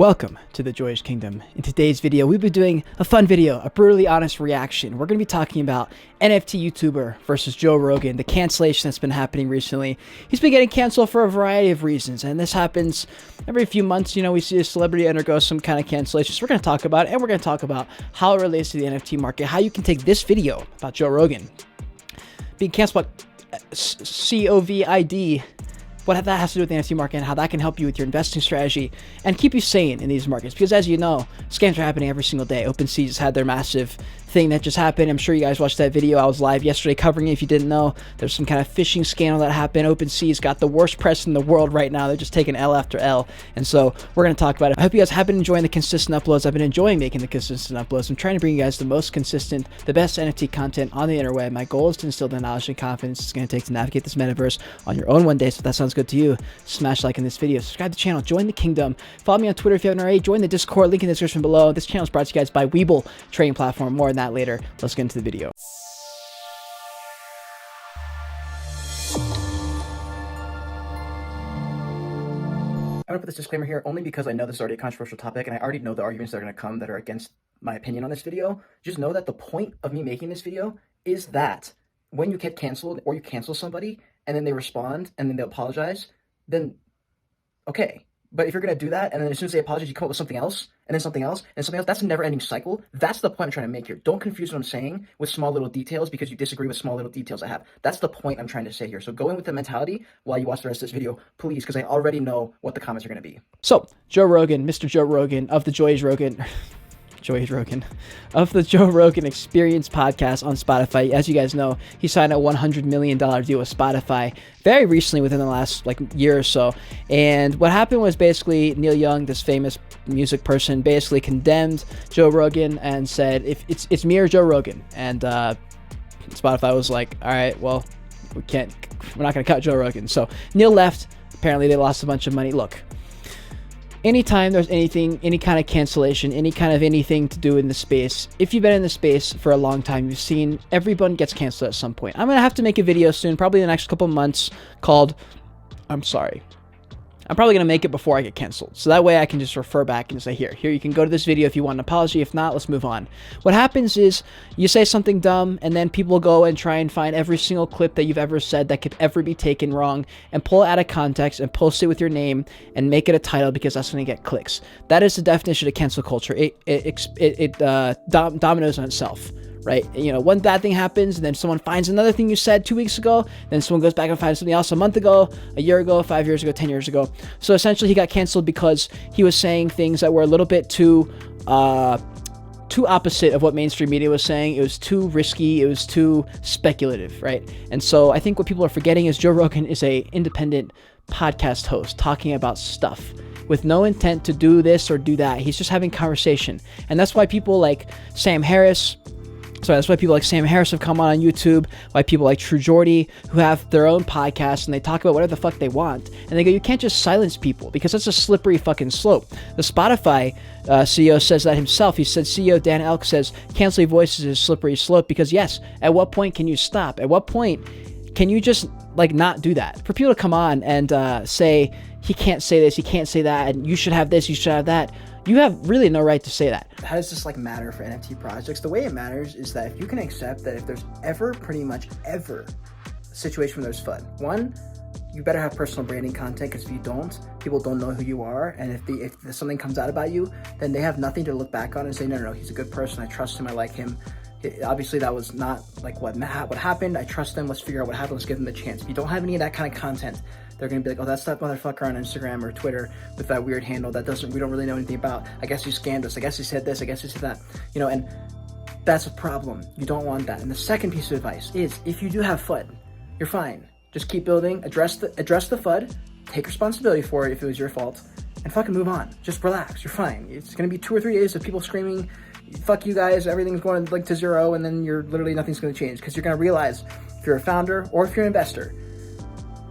Welcome to the Joyage Kingdom. In today's video, we'll be doing a fun video, a brutally honest reaction. We're going to be talking about NFT YouTuber versus Joe Rogan, the cancellation that's been happening recently. He's been getting canceled for a variety of reasons, and this happens every few months. You know, we see a celebrity undergo some kind of cancellation. So we're going to talk about it, and we're going to talk about how it relates to the NFT market, how you can take this video about Joe Rogan being canceled by COVID, what that has to do with the NFT market and how that can help you with your investing strategy and keep you sane in these markets. Because as you know, scams are happening every single day. OpenSea just had their massive thing that just happened. I'm sure you guys watched that video. I was live yesterday covering it. If you didn't know, there's some kind of phishing scandal that happened. OpenSea's got the worst press in the world right now. They're just taking L after L. And so we're going to talk about it. I hope you guys have been enjoying the consistent uploads. I've been enjoying making the consistent uploads. I'm trying to bring you guys the most consistent, the best NFT content on the interweb. My goal is to instill the knowledge and confidence it's going to take to navigate this metaverse on your own one day. So if that sounds good to you, smash like in this video, subscribe to the channel, join the kingdom, follow me on Twitter if you haven't already, join the Discord, link in the description below. This channel is brought to you guys by Webull trading platform. More on that later. Let's get into the video. I'm going to put this disclaimer here only because I know this is already a controversial topic and I already know the arguments that are going to come that are against my opinion on this video. Just know that the point of me making this video is that when you get canceled or you cancel somebody and then they respond and then they apologize, then okay. But if you're going to do that and then as soon as they apologize, you come up with something else and then something else and something else, that's a never ending cycle. That's the point I'm trying to make here. Don't confuse what I'm saying with small little details because you disagree with small little details I have. That's the point I'm trying to say here. So go in with the mentality while you watch the rest of this video, please, because I already know what the comments are going to be. So Joe Rogan, Mr. Joe Rogan of the Joyage Rogan, of the Joe Rogan Experience podcast on Spotify. As you guys know, he signed a $100 million deal with Spotify very recently within the last year or so. And what happened was basically Neil Young, this famous music person, basically condemned Joe Rogan and said, if it's me or Joe Rogan. And Spotify was like, all right, well, we're not going to cut Joe Rogan. So Neil left. Apparently they lost a bunch of money. Look, anytime there's anything, any kind of cancellation, any kind of anything to do in the space, if you've been in the space for a long time, you've seen everyone gets canceled at some point. I'm going to have to make a video soon, probably in the next couple months, called I'm Sorry. I'm probably going to make it before I get canceled. So that way I can just refer back and say, here, you can go to this video if you want an apology. If not, let's move on. What happens is you say something dumb and then people go and try and find every single clip that you've ever said that could ever be taken wrong and pull it out of context and post it with your name and make it a title because that's going to get clicks. That is the definition of cancel culture. It dominoes on itself. Right? You know, one bad thing happens and then someone finds another thing you said 2 weeks ago, then someone goes back and finds something else a month ago, a year ago, 5 years ago, 10 years ago. So essentially he got canceled because he was saying things that were a little bit too opposite of what mainstream media was saying. It was too risky, it was too speculative, right? And so I think what people are forgetting is Joe Rogan is a independent podcast host talking about stuff with no intent to do this or do that. He's just having conversation. And that's why people like Sam Harris have come on YouTube, why people like True Jordy, who have their own podcast and they talk about whatever the fuck they want. And they go, you can't just silence people because that's a slippery fucking slope. The Spotify CEO says that himself. He said, CEO Dan Elk says, canceling voices is a slippery slope because yes, at what point can you stop? At what point can you just not do that? For people to come on and say, he can't say this, he can't say that, and you should have this, you should have that. You have really no right to say that. How does this matter for NFT projects? The way it matters is that if you can accept that if there's pretty much ever a situation where there's FUD, one, you better have personal branding content because if you don't, people don't know who you are. And if something comes out about you, then they have nothing to look back on and say, no, he's a good person. I trust him. I like him. Obviously, that was not what happened. I trust them. Let's figure out what happened. Let's give them a chance. If you don't have any of that kind of content, they're going to be like, oh, that's that motherfucker on Instagram or Twitter with that weird handle we don't really know anything about. I guess he scammed us. I guess he said this. I guess he said that. You know, and that's a problem. You don't want that. And the second piece of advice is if you do have FUD, you're fine. Just keep building, address the FUD, take responsibility for it if it was your fault, and fucking move on. Just relax. You're fine. It's going to be 2 or 3 days of people screaming, fuck you guys, everything's going to zero, and then nothing's going to change because you're going to realize if you're a founder or if you're an investor,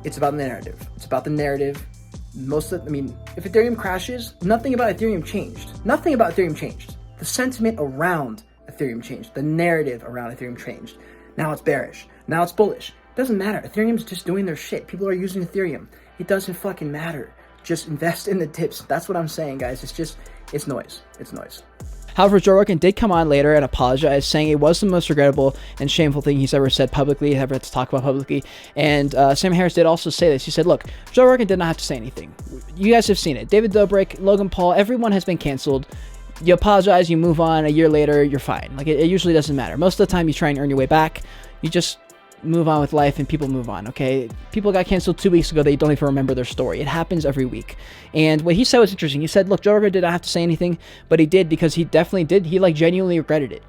it's about the narrative. It's about the narrative. If Ethereum crashes, nothing about Ethereum changed. Nothing about Ethereum changed. The sentiment around Ethereum changed. The narrative around Ethereum changed. Now it's bearish. Now it's bullish. It doesn't matter. Ethereum's just doing their shit. People are using Ethereum. It doesn't fucking matter. Just invest in the tips. That's what I'm saying, guys. It's noise. It's noise. However, Joe Rogan did come on later and apologize, saying it was the most regrettable and shameful thing he's ever said publicly, ever had to talk about publicly. And Sam Harris did also say this. He said, look, Joe Rogan did not have to say anything. You guys have seen it. David Dobrik, Logan Paul, everyone has been canceled. You apologize, you move on, a year later, you're fine. Like, it usually doesn't matter. Most of the time, you try and earn your way back. You just move on with life and people move on, okay? People got canceled 2 weeks ago. They don't even remember their story. It happens every week. And what he said was interesting. He said, look, Joe Rogan did not have to say anything, but he did because he definitely did. He, like, genuinely regretted it.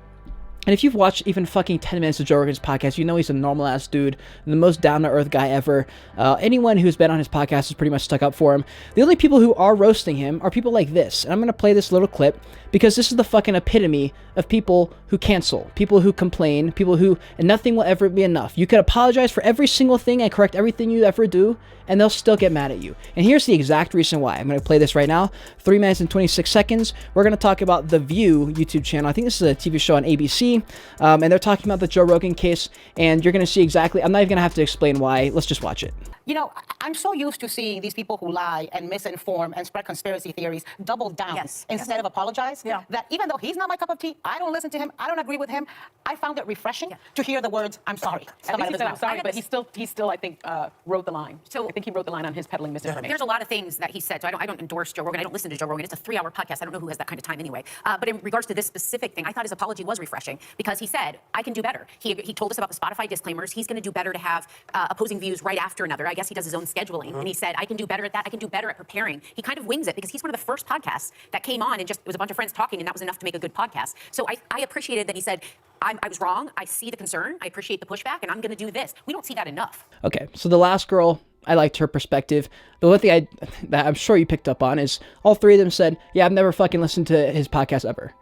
And if you've watched even fucking 10 minutes of Joe Rogan's podcast, you know he's a normal-ass dude, the most down-to-earth guy ever. Anyone who's been on his podcast has pretty much stuck up for him. The only people who are roasting him are people like this. And I'm going to play this little clip because this is the fucking epitome of people who cancel, people who complain, people who, and nothing will ever be enough. You could apologize for every single thing and correct everything you ever do, and they'll still get mad at you. And here's the exact reason why. I'm going to play this right now. 3 minutes and 26 seconds. We're going to talk about The View YouTube channel. I think this is a TV show on ABC, and they're talking about the Joe Rogan case, and you're going to see exactly, I'm not even going to have to explain why. Let's just watch it. You know, I'm so used to seeing these people who lie and misinform and spread conspiracy theories double down instead of apologize. That even though he's not my cup of tea, I don't listen to him, I don't agree with him, I found it refreshing to hear the words, I'm sorry. At least he said, I'm sorry, but he still, I think, wrote the line. So I think he wrote the line on his peddling misinformation. There's a lot of things that he said, so I don't endorse Joe Rogan. I don't listen to Joe Rogan. It's a 3-hour podcast. I don't know who has that kind of time anyway. But in regards to this specific thing, I thought his apology was refreshing because he said, I can do better. He told us about the Spotify disclaimers. He's going to do better to have opposing views right after another. I guess he does his own scheduling. And he said, I can do better at that. I can do better at preparing. He kind of wings it because he's one of the first podcasts that came on and just, it was a bunch of friends talking and that was enough to make a good podcast. So I appreciated that he said, I was wrong. I see the concern. I appreciate the pushback and I'm going to do this. We don't see that enough. Okay, so the last girl, I liked her perspective. The one thing that I'm sure you picked up on is all three of them said, yeah, I've never fucking listened to his podcast ever.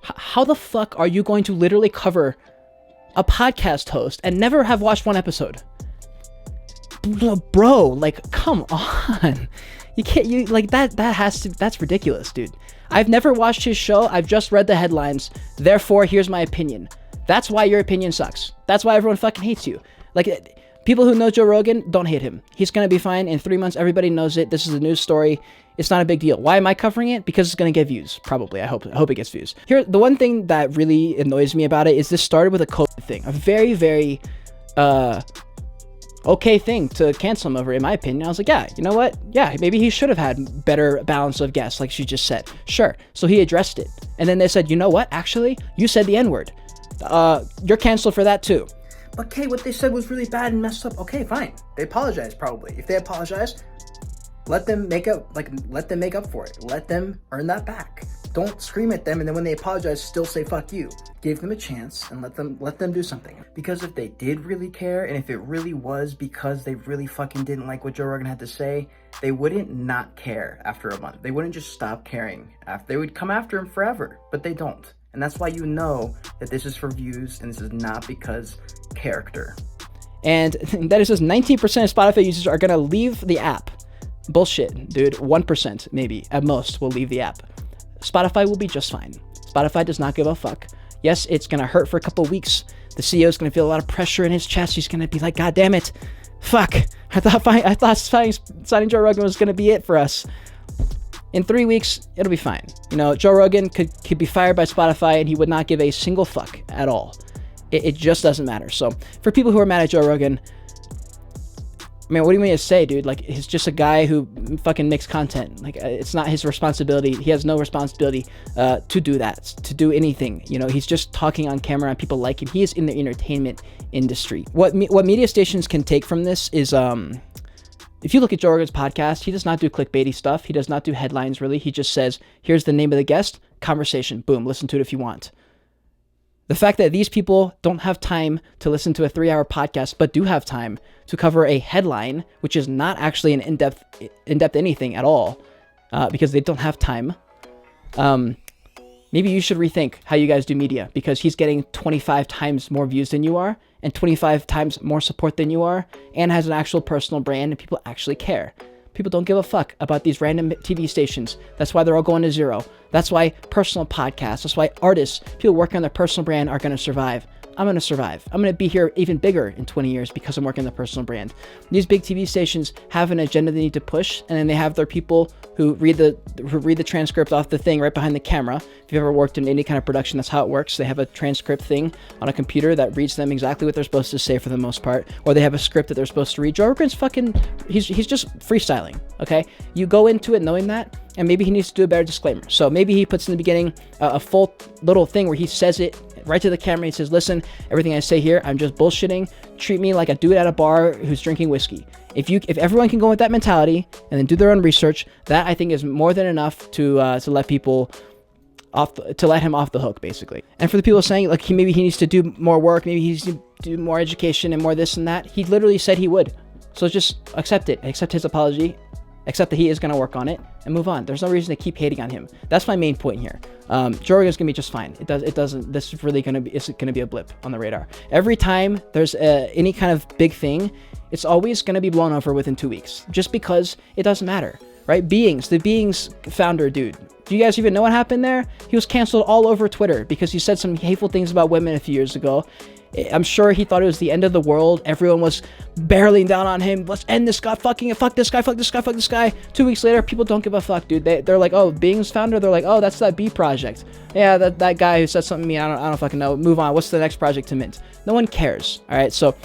How the fuck are you going to literally cover a podcast host and never have watched one episode? Bro, like, come on. You can't, like, that's ridiculous, dude. I've never watched his show. I've just read the headlines. Therefore, here's my opinion. That's why your opinion sucks. That's why everyone fucking hates you. Like, people who know Joe Rogan, don't hate him. He's going to be fine. In 3 months, everybody knows it. This is a news story. It's not a big deal. Why am I covering it? Because it's going to get views. Probably. I hope it gets views. Here, the one thing that really annoys me about it is this started with a COVID thing. A very, very, okay thing to cancel him over, in my opinion. I was like, yeah, you know what? Yeah, maybe he should have had better balance of guests, like she just said. Sure. So he addressed it. And then they said, you know what? Actually, you said the N-word. You're canceled for that too. But Cade, what they said was really bad and messed up. Okay, fine. They apologize probably. If they apologize, let them make up for it. Let them earn that back. Don't scream at them and then when they apologize, still say fuck you. Give them a chance and let them do something. Because if they did really care and if it really was because they really fucking didn't like what Joe Rogan had to say, they wouldn't not care after a month. They wouldn't just stop caring. They would come after him forever, but they don't. And that's why you know that this is for views and this is not because character. And that is just 19% of Spotify users are going to leave the app. Bullshit, dude. 1% maybe at most will leave the app. Spotify will be just fine. Spotify does not give a fuck. Yes, it's going to hurt for a couple weeks. The CEO is going to feel a lot of pressure in his chest. He's going to be like, God damn it. Fuck. I thought signing Joe Rogan was going to be it for us. In 3 weeks, it'll be fine. You know, Joe Rogan could be fired by Spotify and he would not give a single fuck at all. It just doesn't matter. So for people who are mad at Joe Rogan, I mean, what do you mean to say, dude? Like, he's just a guy who fucking makes content. Like, it's not his responsibility. He has no responsibility to do that, to do anything. You know, he's just talking on camera and people like him. He is in the entertainment industry. What media stations can take from this is, if you look at Joe Rogan's podcast, he does not do clickbaity stuff. He does not do headlines, really. He just says, here's the name of the guest, conversation, boom, listen to it if you want. The fact that these people don't have time to listen to a 3-hour podcast, but do have time to cover a headline, which is not actually an in-depth anything at all, because they don't have time. Maybe you should rethink how you guys do media, because he's getting 25 times more views than you are, and 25 times more support than you are, and has an actual personal brand, and people actually care. People don't give a fuck about these random TV stations. That's why they're all going to zero. That's why personal podcasts, that's why artists, people working on their personal brand are going to survive. I'm going to survive. I'm going to be here even bigger in 20 years because I'm working the personal brand. These big TV stations have an agenda they need to push, and then they have their people who read the transcript off the thing right behind the camera. If you've ever worked in any kind of production, that's how it works. They have a transcript thing on a computer that reads them exactly what they're supposed to say for the most part, or they have a script that they're supposed to read. Joe Rogan's he's just freestyling, okay? You go into it knowing that, and maybe he needs to do a better disclaimer. So maybe he puts in the beginning a full little thing where he says it right to the camera. He says, listen, everything I say here, I'm just bullshitting. Treat me like a dude at a bar who's drinking whiskey. If everyone can go with that mentality and then do their own research, that I think is more than enough to let people to let him off the hook, basically. And for the people saying like maybe he needs to do more work, maybe he needs to do more education and more this and that, he literally said he would. So just accept it, accept his apology, accept that he is going to work on it, and move on. There's no reason to keep hating on him. That's my main point here. Joe Rogan's gonna be just fine. This is really gonna be a blip on the radar. Every time there's any kind of big thing, it's always gonna be blown over within 2 weeks, just because it doesn't matter, right? The Beings founder dude. Do you guys even know what happened there? He was canceled all over Twitter because he said some hateful things about women a few years ago. I'm sure he thought it was the end of the world. Everyone was barreling down on him. Let's end this guy, fuck this guy, fuck this guy, fuck this guy. 2 weeks later, people don't give a fuck, dude. They're like, oh, Bing's founder. They're like, oh, that's that B project. Yeah, that guy who said something to me. I don't fucking know. Move on. What's the next project to mint? No one cares. All right, so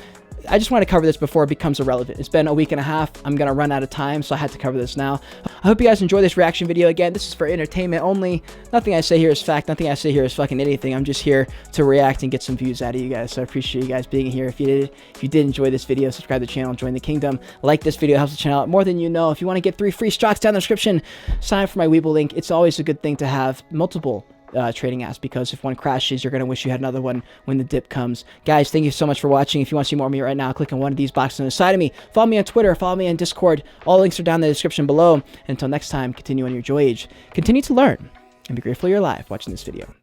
I just want to cover this before it becomes irrelevant. It's been a week and a half. I'm going to run out of time, so I had to cover this now. I hope you guys enjoy this reaction video. Again, this is for entertainment only. Nothing I say here is fact. Nothing I say here is fucking anything. I'm just here to react and get some views out of you guys. So I appreciate you guys being here. If you did enjoy this video, subscribe to the channel, join the kingdom. Like this video, helps the channel out more than you know. If you want to get 3 free stocks down in the description, sign up for my Weeble link. It's always a good thing to have multiple trading apps, because if one crashes, you're going to wish you had another one when the dip comes. Guys, thank you so much for watching. If you want to see more of me right now, click on one of these boxes on the side of me. Follow me on Twitter, follow me on Discord. All links are down in the description below. Until next time, continue on your Joyage. Continue to learn and be grateful you're alive watching this video.